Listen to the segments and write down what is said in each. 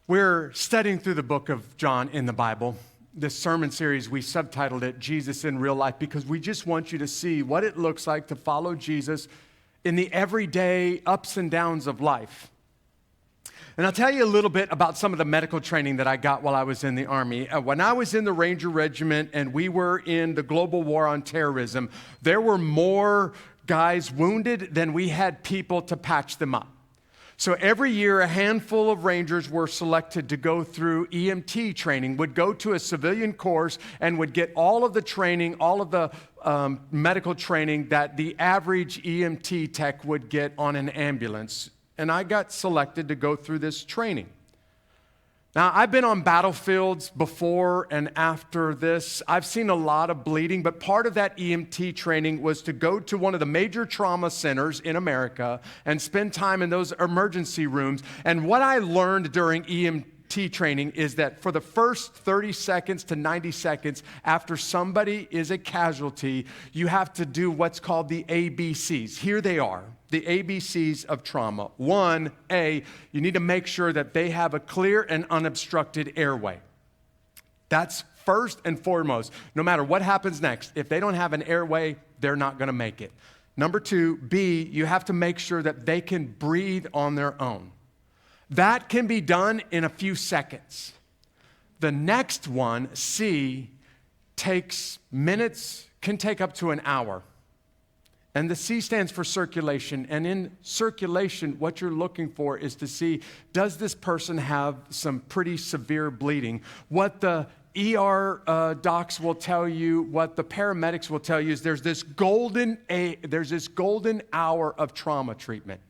We're studying through the book of John in the Bible. This sermon series, we subtitled it Jesus in Real Life because we just want you to see what it looks like to follow Jesus in the everyday ups and downs of life. And I'll tell you a little bit about some of the medical training that I got while I was in the Army. When I was in the Ranger Regiment and we were in the global war on terrorism, there were more guys wounded than we had people to patch them up. So every year, a handful of Rangers were selected to go through EMT training, would go to a civilian course, and would get all of the training, all of the medical training that the average EMT tech would get on an ambulance. And I got selected to go through this training. Now, I've been on battlefields before and after this. I've seen a lot of bleeding, but part of that EMT training was to go to one of the major trauma centers in America and spend time in those emergency rooms. And what I learned during EMT training is that for the first 30 seconds to 90 seconds after somebody is a casualty, you have to do what's called the ABCs. Here they are. The ABCs of trauma. 1A, you need to make sure that they have a clear and unobstructed airway. That's first and foremost. No matter what happens next, if they don't have an airway, they're not going to make it. Number 2, B, you have to make sure that they can breathe on their own. That can be done in a few seconds. The next one, C, takes minutes, can take up to an hour. And the C stands for circulation. And in circulation, what you're looking for is to see, does this person have some pretty severe bleeding? What the ER docs will tell you, what the paramedics will tell you is there's this golden hour of trauma treatment.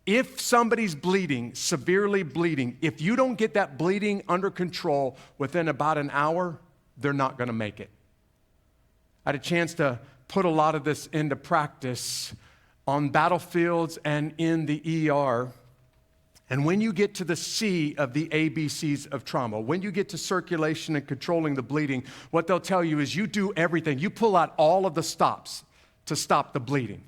If somebody's bleeding, severely bleeding, if you don't get that bleeding under control within about an hour, they're not going to make it. I had a chance to put a lot of this into practice on battlefields and in the ER. And when you get to the C of the ABCs of trauma, when you get to circulation and controlling the bleeding, what they'll tell you is you do everything. You pull out all of the stops to stop the bleeding.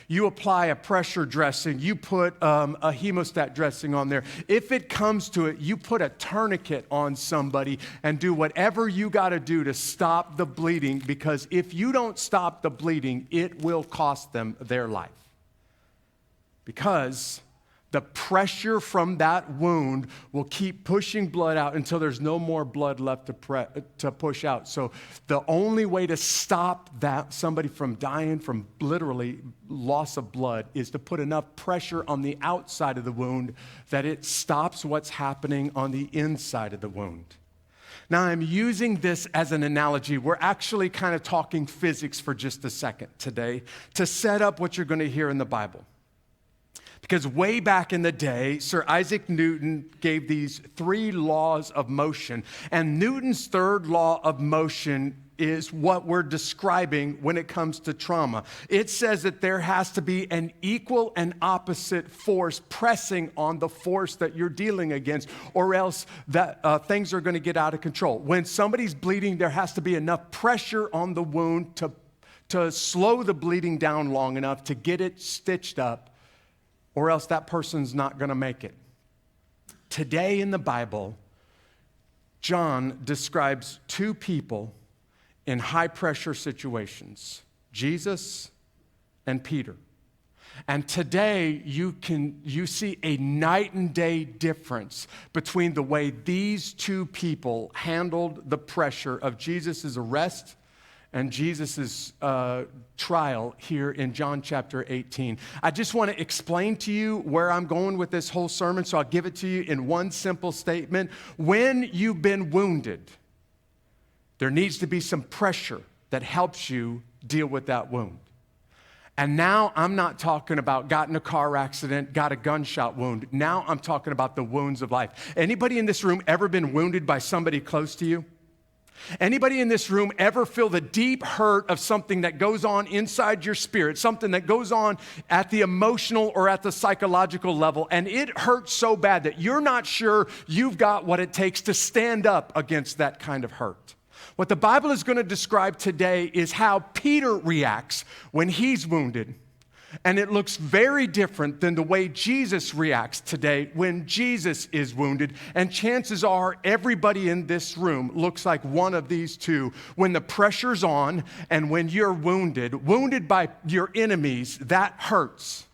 You apply a pressure dressing. You put a hemostat dressing on there. If it comes to it, you put a tourniquet on somebody and do whatever you got to do to stop the bleeding, because if you don't stop the bleeding, it will cost them their life. Because the pressure from that wound will keep pushing blood out until there's no more blood left to push out. So the only way to stop that somebody from dying from literally loss of blood is to put enough pressure on the outside of the wound that it stops what's happening on the inside of the wound. Now, I'm using this as an analogy. We're actually kind of talking physics for just a second today to set up what you're going to hear in the Bible. Because way back in the day, Sir Isaac Newton gave these 3 laws of motion. And Newton's third law of motion is what we're describing when it comes to trauma. It says that there has to be an equal and opposite force pressing on the force that you're dealing against, or else that things are going to get out of control. When somebody's bleeding, there has to be enough pressure on the wound to slow the bleeding down long enough to get it stitched up, or else that person's not going to make it. Today in the Bible, John describes 2 people in high-pressure situations, Jesus and Peter. And today, you see a night and day difference between the way these 2 people handled the pressure of Jesus' arrest and Jesus' trial here in John chapter 18. I just want to explain to you where I'm going with this whole sermon, so I'll give it to you in one simple statement. When you've been wounded, there needs to be some pressure that helps you deal with that wound. And now I'm not talking about got in a car accident, got a gunshot wound. Now I'm talking about the wounds of life. Anybody in this room ever been wounded by somebody close to you? Anybody in this room ever feel the deep hurt of something that goes on inside your spirit, something that goes on at the emotional or at the psychological level, and it hurts so bad that you're not sure you've got what it takes to stand up against that kind of hurt? What the Bible is going to describe today is how Peter reacts when he's wounded. And it looks very different than the way Jesus reacts today when Jesus is wounded. And chances are everybody in this room looks like one of these two. When the pressure's on and when you're wounded by your enemies, that hurts.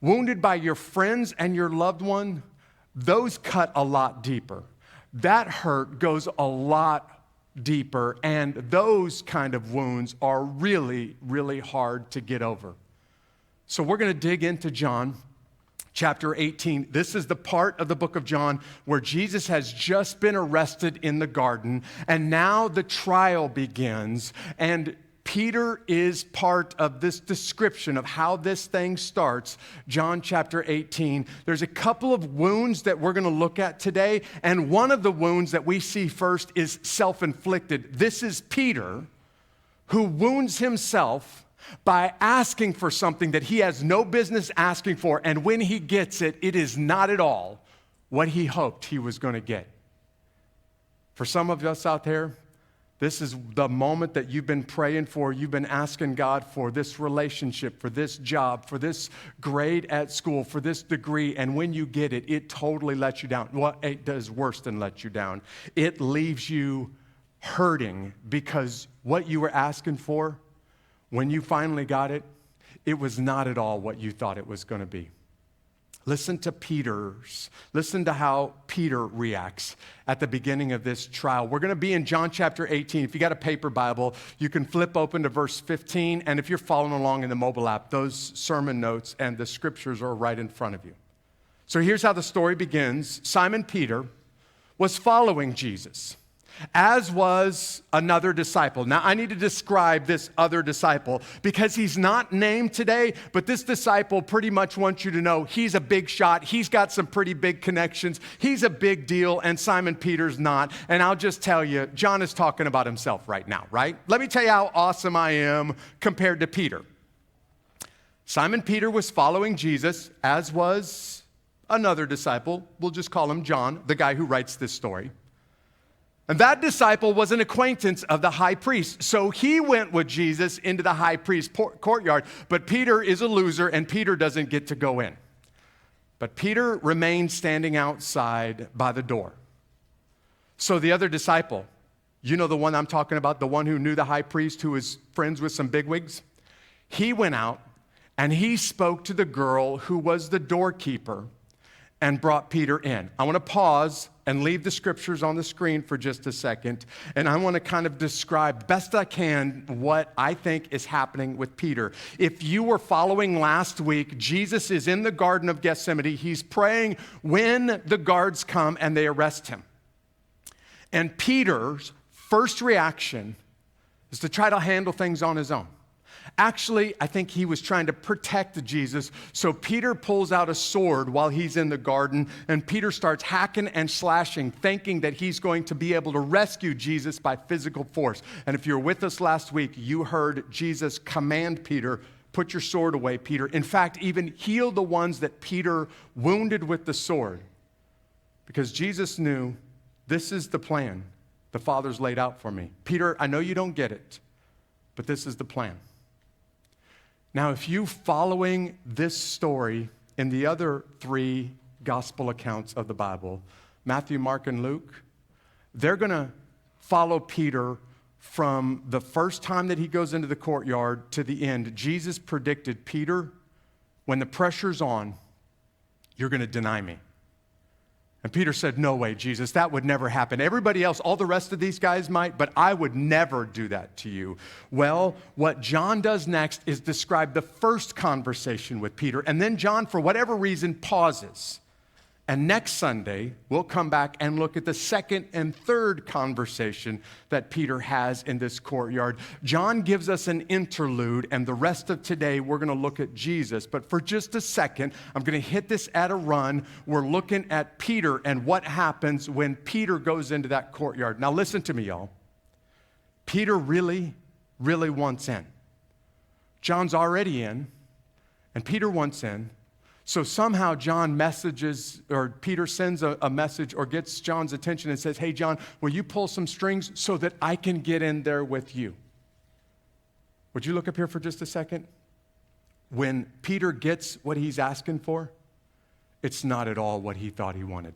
Wounded by your friends and your loved one, those cut a lot deeper. That hurt goes a lot deeper, and those kind of wounds are really, really hard to get over. So we're going to dig into John chapter 18. This is the part of the book of John where Jesus has just been arrested in the garden, and now the trial begins, and Peter is part of this description of how this thing starts. John chapter 18. There's a couple of wounds that we're going to look at today, and one of the wounds that we see first is self-inflicted. This is Peter who wounds himself by asking for something that he has no business asking for, and when he gets it, it is not at all what he hoped he was going to get. For some of us out there, this is the moment that you've been praying for, you've been asking God for this relationship, for this job, for this grade at school, for this degree, and when you get it, it totally lets you down. Well, it does worse than let you down. It leaves you hurting because what you were asking for, when you finally got it, it was not at all what you thought it was going to be. Listen to how Peter reacts at the beginning of this trial. We're going to be in John chapter 18. If you got a paper Bible, you can flip open to verse 15. And if you're following along in the mobile app, those sermon notes and the scriptures are right in front of you. So here's how the story begins. Simon Peter was following Jesus, as was another disciple. Now, I need to describe this other disciple because he's not named today, but this disciple pretty much wants you to know he's a big shot. He's got some pretty big connections. He's a big deal, and Simon Peter's not. And I'll just tell you, John is talking about himself right now, right? Let me tell you how awesome I am compared to Peter. Simon Peter was following Jesus, as was another disciple. We'll just call him John, the guy who writes this story. And that disciple was an acquaintance of the high priest. So he went with Jesus into the high priest's courtyard. But Peter is a loser, and Peter doesn't get to go in. But Peter remained standing outside by the door. So the other disciple, you know the one I'm talking about, the one who knew the high priest, who was friends with some bigwigs? He went out, and he spoke to the girl who was the doorkeeper and brought Peter in. I want to pause and leave the scriptures on the screen for just a second. And I want to kind of describe best I can what I think is happening with Peter. If you were following last week, Jesus is in the Garden of Gethsemane. He's praying when the guards come and they arrest him. And Peter's first reaction is to try to handle things on his own. Actually, I think he was trying to protect Jesus. So Peter pulls out a sword while he's in the garden, and Peter starts hacking and slashing, thinking that he's going to be able to rescue Jesus by physical force. And if you're with us last week, you heard Jesus command Peter, put your sword away, Peter. In fact, even heal the ones that Peter wounded with the sword. Because Jesus knew, this is the plan the Father's laid out for me. Peter, I know you don't get it, but this is the plan. Now, if you're following this story in the other three gospel accounts of the Bible, Matthew, Mark, and Luke, they're going to follow Peter from the first time that he goes into the courtyard to the end. Jesus predicted, Peter, when the pressure's on, you're going to deny me. And Peter said, no way, Jesus, that would never happen. Everybody else, all the rest of these guys might, but I would never do that to you. Well, what John does next is describe the first conversation with Peter, and then John, for whatever reason, pauses. And next Sunday, we'll come back and look at the second and third conversation that Peter has in this courtyard. John gives us an interlude, and the rest of today, we're going to look at Jesus. But for just a second, I'm going to hit this at a run. We're looking at Peter and what happens when Peter goes into that courtyard. Now listen to me, y'all. Peter really, really wants in. John's already in, and Peter wants in. So somehow John messages, or Peter sends a message or gets John's attention and says, hey, John, will you pull some strings so that I can get in there with you? Would you look up here for just a second? when Peter gets what he's asking for, it's not at all what he thought he wanted.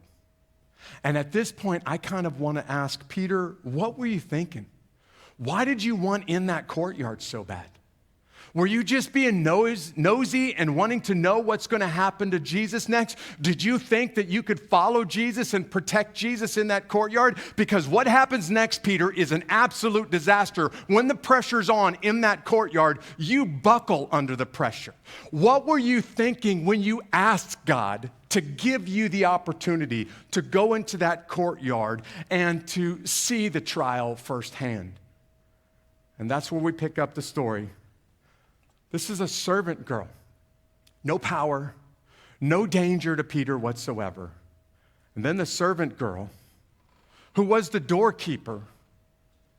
And at this point, I kind of want to ask, Peter, what were you thinking? Why did you want in that courtyard so bad? Were you just being nosy and wanting to know what's going to happen to Jesus next? Did you think that you could follow Jesus and protect Jesus in that courtyard? Because what happens next, Peter, is an absolute disaster. When the pressure's on in that courtyard, you buckle under the pressure. What were you thinking when you asked God to give you the opportunity to go into that courtyard and to see the trial firsthand? And that's where we pick up the story. This is a servant girl. No power, no danger to Peter whatsoever. And then the servant girl, who was the doorkeeper,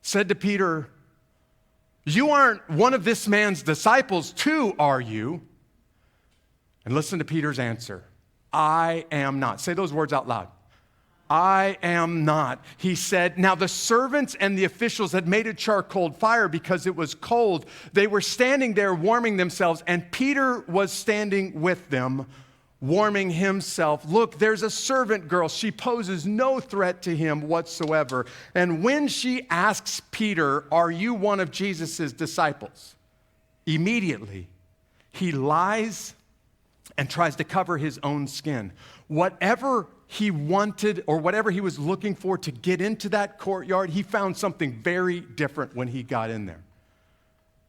said to Peter, "You aren't one of this man's disciples too, are you?" And listen to Peter's answer. "I am not." Say those words out loud. "I am not." He said, now the servants and the officials had made a charcoal fire because it was cold. They were standing there warming themselves, and Peter was standing with them, warming himself. Look, there's a servant girl. She poses no threat to him whatsoever. And when she asks Peter, "Are you one of Jesus' disciples?" immediately he lies and tries to cover his own skin. Whatever he wanted or whatever he was looking for to get into that courtyard, he found something very different when he got in there.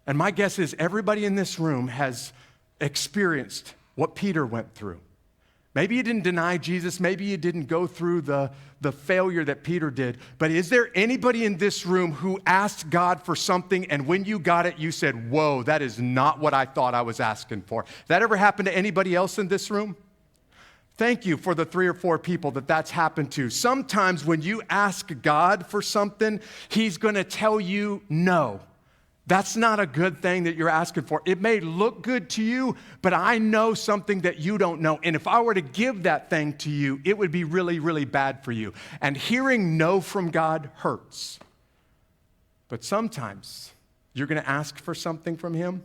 And my guess is everybody in this room has experienced what Peter went through. Maybe you didn't deny Jesus. Maybe you didn't go through the failure that Peter did. But is there anybody in this room who asked God for something and when you got it, you said, "Whoa, that is not what I thought I was asking for"? That ever happened to anybody else in this room? Thank you for the 3 or 4 people that's happened to. Sometimes when you ask God for something, He's going to tell you no. That's not a good thing that you're asking for. It may look good to you, but I know something that you don't know. And if I were to give that thing to you, it would be really, really bad for you. And hearing no from God hurts. But sometimes you're going to ask for something from Him,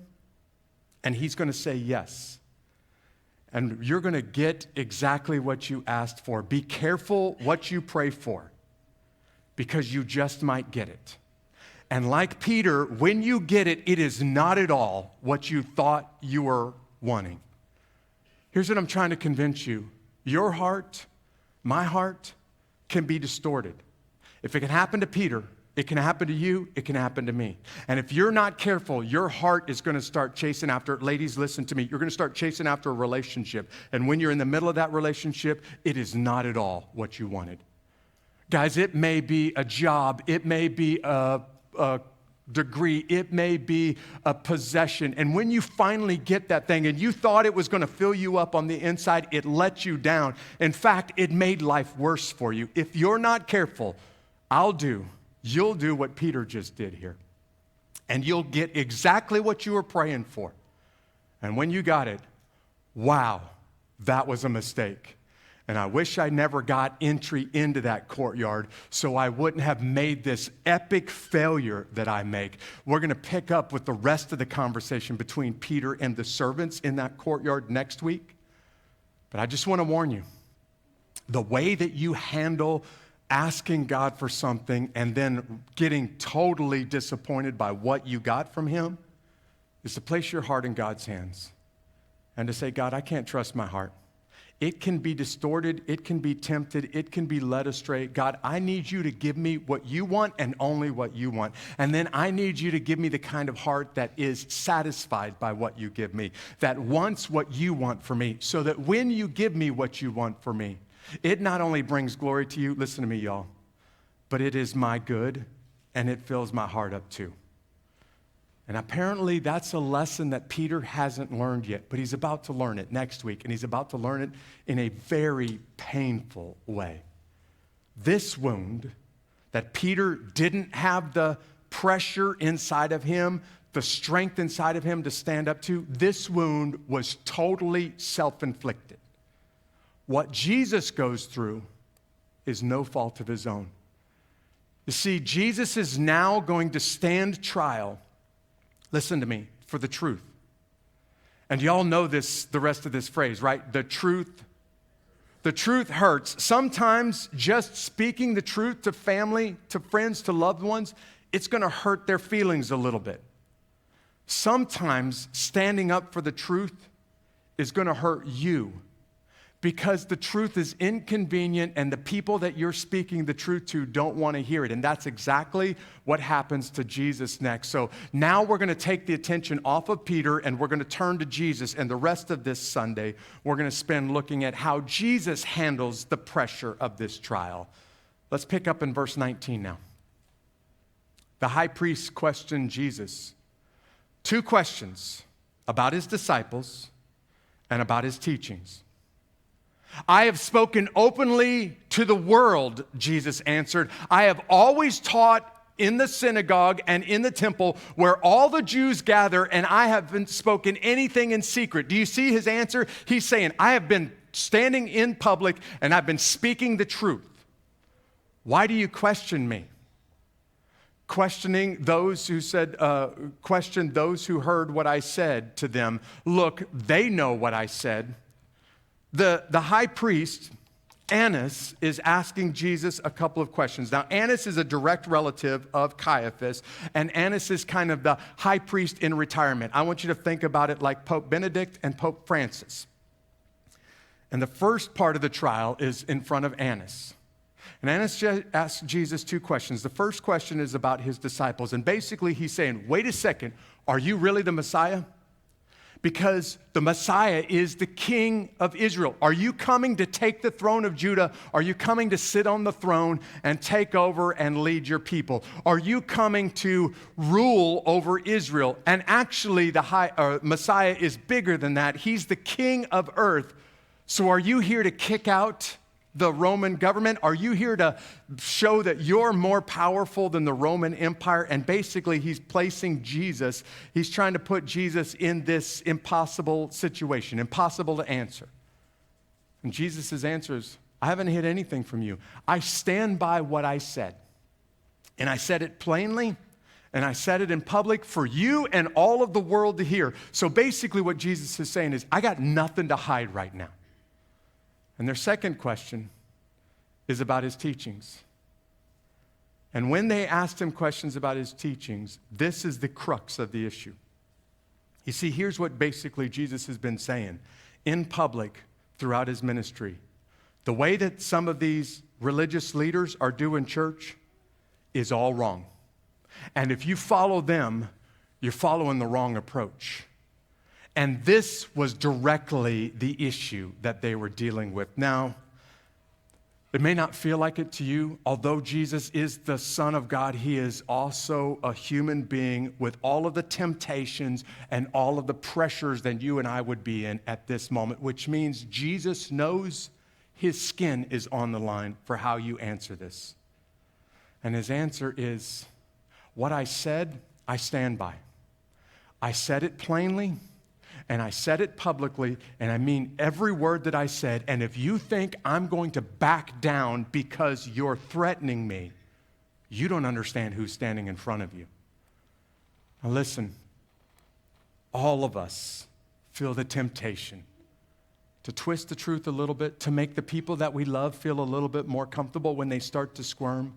and He's going to say yes. And you're going to get exactly what you asked for. Be careful what you pray for, because you just might get it. And like Peter, when you get it, it is not at all what you thought you were wanting. Here's what I'm trying to convince you. Your heart, my heart, can be distorted. If it can happen to Peter, it can happen to you, it can happen to me. And if you're not careful, your heart is going to start chasing after, ladies, listen to me, you're going to start chasing after a relationship. And when you're in the middle of that relationship, it is not at all what you wanted. Guys, it may be a job, it may be a degree, it may be a possession. And when you finally get that thing and you thought it was going to fill you up on the inside, it let you down. In fact, it made life worse for you. If you're not careful, you'll do what Peter just did here. And you'll get exactly what you were praying for. And when you got it, wow, that was a mistake. And I wish I never got entry into that courtyard so I wouldn't have made this epic failure that I make. We're going to pick up with the rest of the conversation between Peter and the servants in that courtyard next week. But I just want to warn you, the way that you handle asking God for something and then getting totally disappointed by what you got from Him is to place your heart in God's hands and to say, "God, I can't trust my heart. It can be distorted, it can be tempted, it can be led astray. God, I need you to give me what you want and only what you want. And then I need you to give me the kind of heart that is satisfied by what you give me, that wants what you want for me, so that when you give me what you want for me, it not only brings glory to you," listen to me, y'all, "but it is my good and it fills my heart up too." And apparently that's a lesson that Peter hasn't learned yet, but he's about to learn it next week, and he's about to learn it in a very painful way. This wound that Peter didn't have the pressure inside of him, the strength inside of him to stand up to, this wound was totally self-inflicted. What Jesus goes through is no fault of his own. You see, Jesus is now going to stand trial, listen to me, for the truth. And y'all know this, the rest of this phrase, right? The truth hurts. Sometimes just speaking the truth to family, to friends, to loved ones, it's going to hurt their feelings a little bit. Sometimes standing up for the truth is going to hurt you because the truth is inconvenient and the people that you're speaking the truth to don't want to hear it. And that's exactly what happens to Jesus next. So now we're going to take the attention off of Peter and we're going to turn to Jesus. And the rest of this Sunday, we're going to spend looking at how Jesus handles the pressure of this trial. Let's pick up in verse 19 now. The high priest questioned Jesus. 2 questions about his disciples and about his teachings. I have spoken openly to the world, Jesus answered. I have always taught in the synagogue and in the temple where all the Jews gather, and I haven't spoken anything in secret. Do you see his answer? He's saying, I have been standing in public and I've been speaking the truth. Why do you question me? Questioning those who questioned those who heard what I said to them. Look, they know what I said. The high priest, Annas, is asking Jesus a couple of questions. Now, Annas is a direct relative of Caiaphas, and Annas is kind of the high priest in retirement. I want you to think about it like Pope Benedict and Pope Francis. And the first part of the trial is in front of Annas. And Annas asks Jesus 2 questions. The first question is about his disciples. And basically he's saying, wait a second, are you really the Messiah? Because the Messiah is the King of Israel. Are you coming to take the throne of Judah? Are you coming to sit on the throne and take over and lead your people? Are you coming to rule over Israel? And actually, the Messiah is bigger than that. He's the King of earth. So are you here to kick out the Roman government? Are you here to show that you're more powerful than the Roman Empire? And basically, he's placing Jesus, he's trying to put Jesus in this impossible situation, impossible to answer. And Jesus' answer is, I haven't hid anything from you. I stand by what I said. And I said it plainly, and I said it in public for you and all of the world to hear. So basically what Jesus is saying is, I got nothing to hide right now. And their second question is about his teachings. And when they asked him questions about his teachings, this is the crux of the issue. You see, here's what basically Jesus has been saying in public throughout his ministry. The way that some of these religious leaders are doing church is all wrong. And if you follow them, you're following the wrong approach. And this was directly the issue that they were dealing with. Now, it may not feel like it to you. Although Jesus is the Son of God, he is also a human being with all of the temptations and all of the pressures that you and I would be in at this moment, which means Jesus knows his skin is on the line for how you answer this. And his answer is, what I said, I stand by. I said it plainly. And I said it publicly, and I mean every word that I said. And if you think I'm going to back down because you're threatening me, you don't understand who's standing in front of you. Now listen, all of us feel the temptation to twist the truth a little bit, to make the people that we love feel a little bit more comfortable when they start to squirm.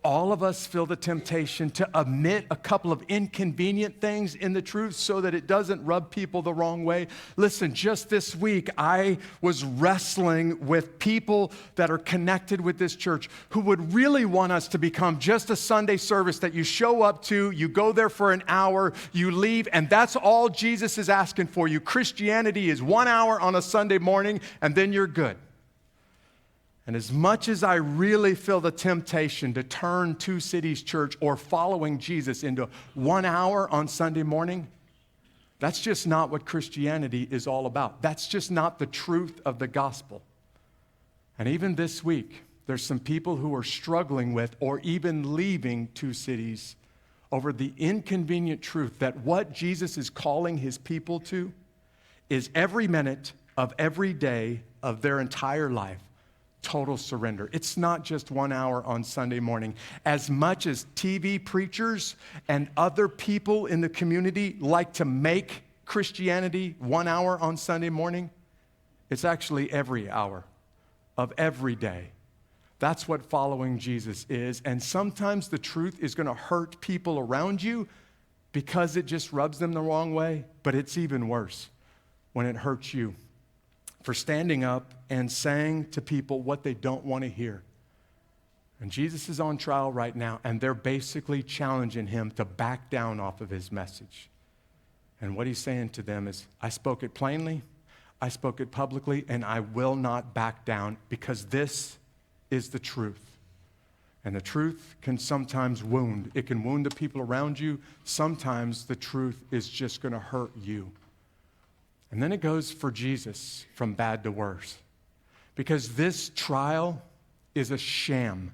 All of us feel the temptation to omit a couple of inconvenient things in the truth so that it doesn't rub people the wrong way. Listen, just this week, I was wrestling with people that are connected with this church who would really want us to become just a Sunday service that you show up to, you go there for an hour, you leave, and that's all Jesus is asking for you. Christianity is 1 hour on a Sunday morning, and then you're good. And as much as I really feel the temptation to turn Two Cities Church or following Jesus into 1 hour on Sunday morning, that's just not what Christianity is all about. That's just not the truth of the gospel. And even this week, there's some people who are struggling with or even leaving Two Cities over the inconvenient truth that what Jesus is calling his people to is every minute of every day of their entire life. Total surrender. It's not just 1 hour on Sunday morning. As much as TV preachers and other people in the community like to make Christianity 1 hour on Sunday morning. It's actually every hour of every day. That's what following Jesus is. And sometimes the truth is going to hurt people around you because it just rubs them the wrong way. But it's even worse when it hurts you for standing up and saying to people what they don't want to hear. And Jesus is on trial right now, and they're basically challenging him to back down off of his message. And what he's saying to them is, I spoke it plainly, I spoke it publicly, and I will not back down because this is the truth. And the truth can sometimes wound. It can wound the people around you. Sometimes the truth is just going to hurt you. And then it goes for Jesus from bad to worse. Because this trial is a sham.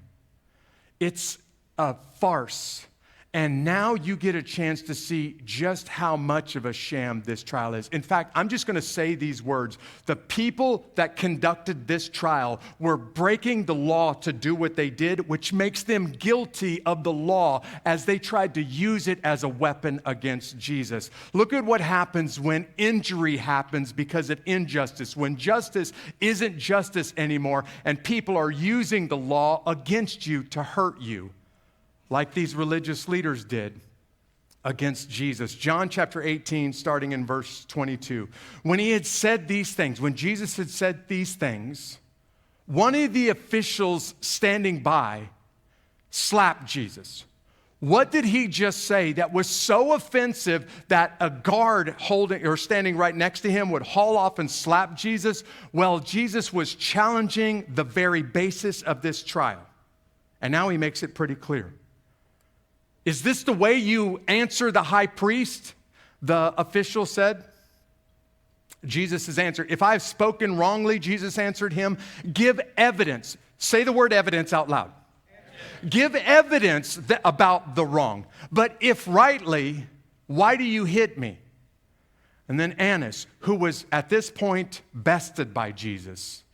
It's a farce. And now you get a chance to see just how much of a sham this trial is. In fact, I'm just going to say these words. The people that conducted this trial were breaking the law to do what they did, which makes them guilty of the law as they tried to use it as a weapon against Jesus. Look at what happens when injury happens because of injustice, when justice isn't justice anymore, and people are using the law against you to hurt you, like these religious leaders did against Jesus. John chapter 18, starting in verse 22. When he had said these things, when Jesus had said these things, one of the officials standing by slapped Jesus. What did he just say that was so offensive that a guard holding or standing right next to him would haul off and slap Jesus? Well, Jesus was challenging the very basis of this trial. And now he makes it pretty clear. Is this the way you answer the high priest? The official said. Jesus' answer, if I've spoken wrongly, Jesus answered him, give evidence. Say the word evidence out loud. Give evidence about the wrong. But if rightly, why do you hit me? And then Annas, who was at this point bested by Jesus,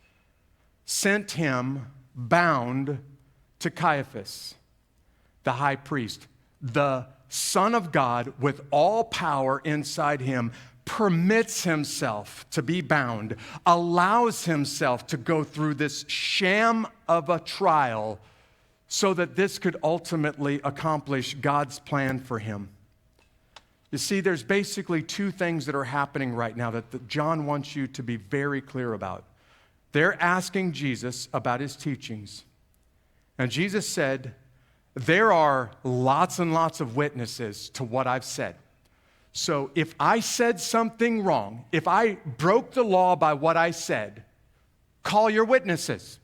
sent him bound to Caiaphas, the high priest. The Son of God, with all power inside him, permits himself to be bound, allows himself to go through this sham of a trial so that this could ultimately accomplish God's plan for him. You see, there's basically two things that are happening right now that John wants you to be very clear about. They're asking Jesus about his teachings. And Jesus said, there are lots and lots of witnesses to what I've said. So if I said something wrong, if I broke the law by what I said, call your witnesses.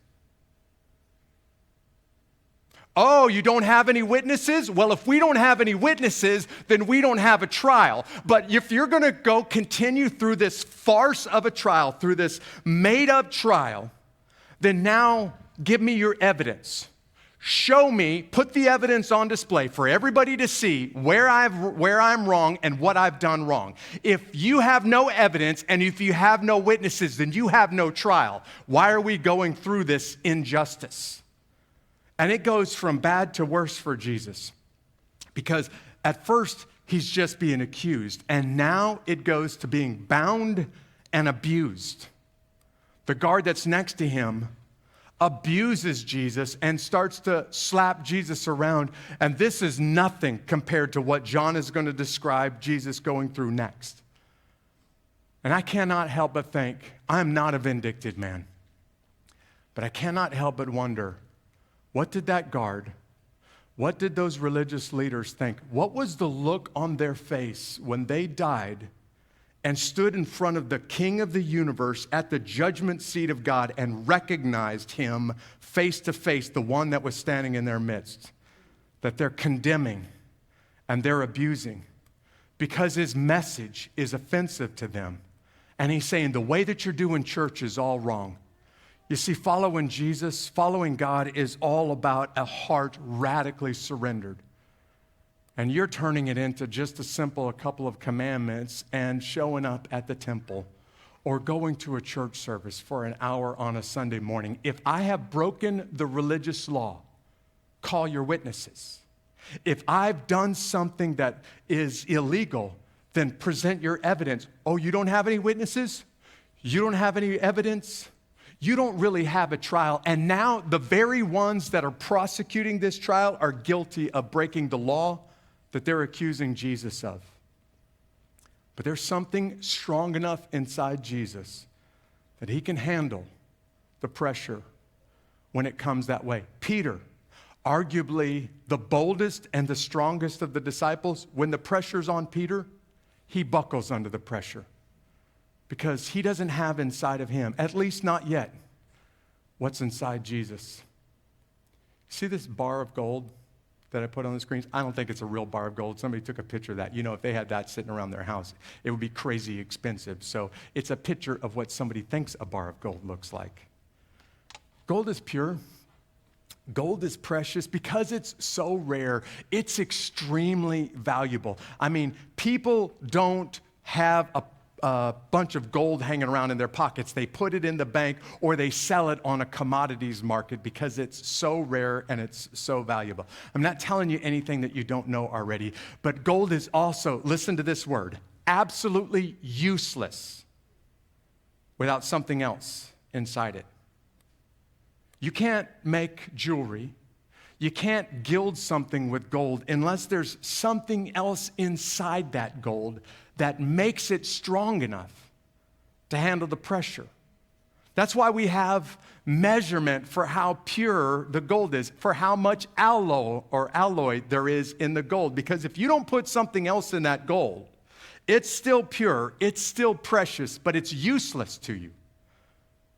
Oh, you don't have any witnesses? Well, if we don't have any witnesses, then we don't have a trial. But if you're going to go continue through this farce of a trial, through this made-up trial, then now give me your evidence. Show me, put the evidence on display for everybody to see where I'm wrong and what I've done wrong. If you have no evidence and if you have no witnesses, then you have no trial. Why are we going through this injustice? And it goes from bad to worse for Jesus. Because at first, he's just being accused. And now it goes to being bound and abused. The guard that's next to him abuses Jesus and starts to slap Jesus around. And this is nothing compared to what John is going to describe Jesus going through next. And I cannot help but think, I'm not a vindictive man. But I cannot help but wonder, what did that guard, what did those religious leaders think? What was the look on their face when they died and stood in front of the King of the universe at the judgment seat of God and recognized him face to face, the one that was standing in their midst, that they're condemning and they're abusing because his message is offensive to them. And he's saying the way that you're doing church is all wrong. You see, following Jesus, following God is all about a heart radically surrendered. And you're turning it into just a couple of commandments and showing up at the temple or going to a church service for an hour on a Sunday morning. If I have broken the religious law, call your witnesses. If I've done something that is illegal, then present your evidence. Oh, you don't have any witnesses? You don't have any evidence? You don't really have a trial. And now the very ones that are prosecuting this trial are guilty of breaking the law that they're accusing Jesus of. But there's something strong enough inside Jesus that he can handle the pressure when it comes that way. Peter, arguably the boldest and the strongest of the disciples, when the pressure's on Peter, he buckles under the pressure because he doesn't have inside of him, at least not yet, what's inside Jesus. See this bar of gold that I put on the screens? I don't think it's a real bar of gold. Somebody took a picture of that. You know, if they had that sitting around their house, it would be crazy expensive. So it's a picture of what somebody thinks a bar of gold looks like. Gold is pure. Gold is precious because it's so rare. It's extremely valuable. I mean, people don't have a bunch of gold hanging around in their pockets. They put it in the bank or they sell it on a commodities market because it's so rare and it's so valuable. I'm not telling you anything that you don't know already, but gold is also, listen to this word, absolutely useless without something else inside it. You can't make jewelry. You can't gild something with gold unless there's something else inside that gold that makes it strong enough to handle the pressure. That's why we have measurement for how pure the gold is, for how much alloy there is in the gold. Because if you don't put something else in that gold, it's still pure, it's still precious, but it's useless to you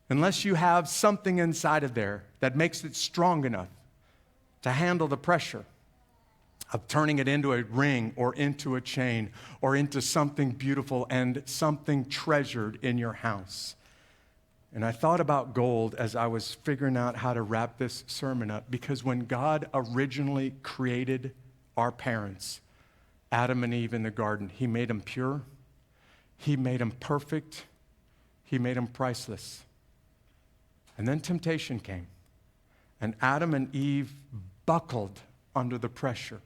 unless you have something inside of there that makes it strong enough to handle the pressure of turning it into a ring or into a chain or into something beautiful and something treasured in your house. And I thought about gold as I was figuring out how to wrap this sermon up, because when God originally created our parents, Adam and Eve in the garden, he made them pure, he made them perfect, he made them priceless. And then temptation came, and Adam and Eve buckled under the pressure.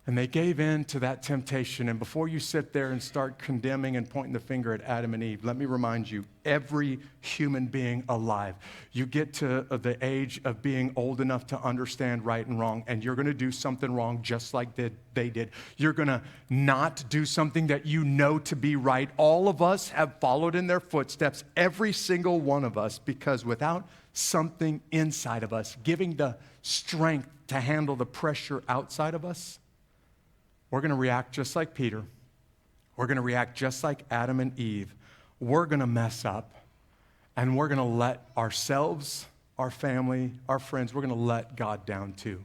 And they gave in to that temptation. And before you sit there and start condemning and pointing the finger at Adam and Eve, let me remind you, every human being alive, you get to the age of being old enough to understand right and wrong, and you're going to do something wrong just like they did. You're going to not do something that you know to be right. All of us have followed in their footsteps, every single one of us, because without something inside of us giving the strength to handle the pressure outside of us, we're going to react just like Peter. We're going to react just like Adam and Eve. We're going to mess up, and we're going to let ourselves, our family, our friends, we're going to let God down too.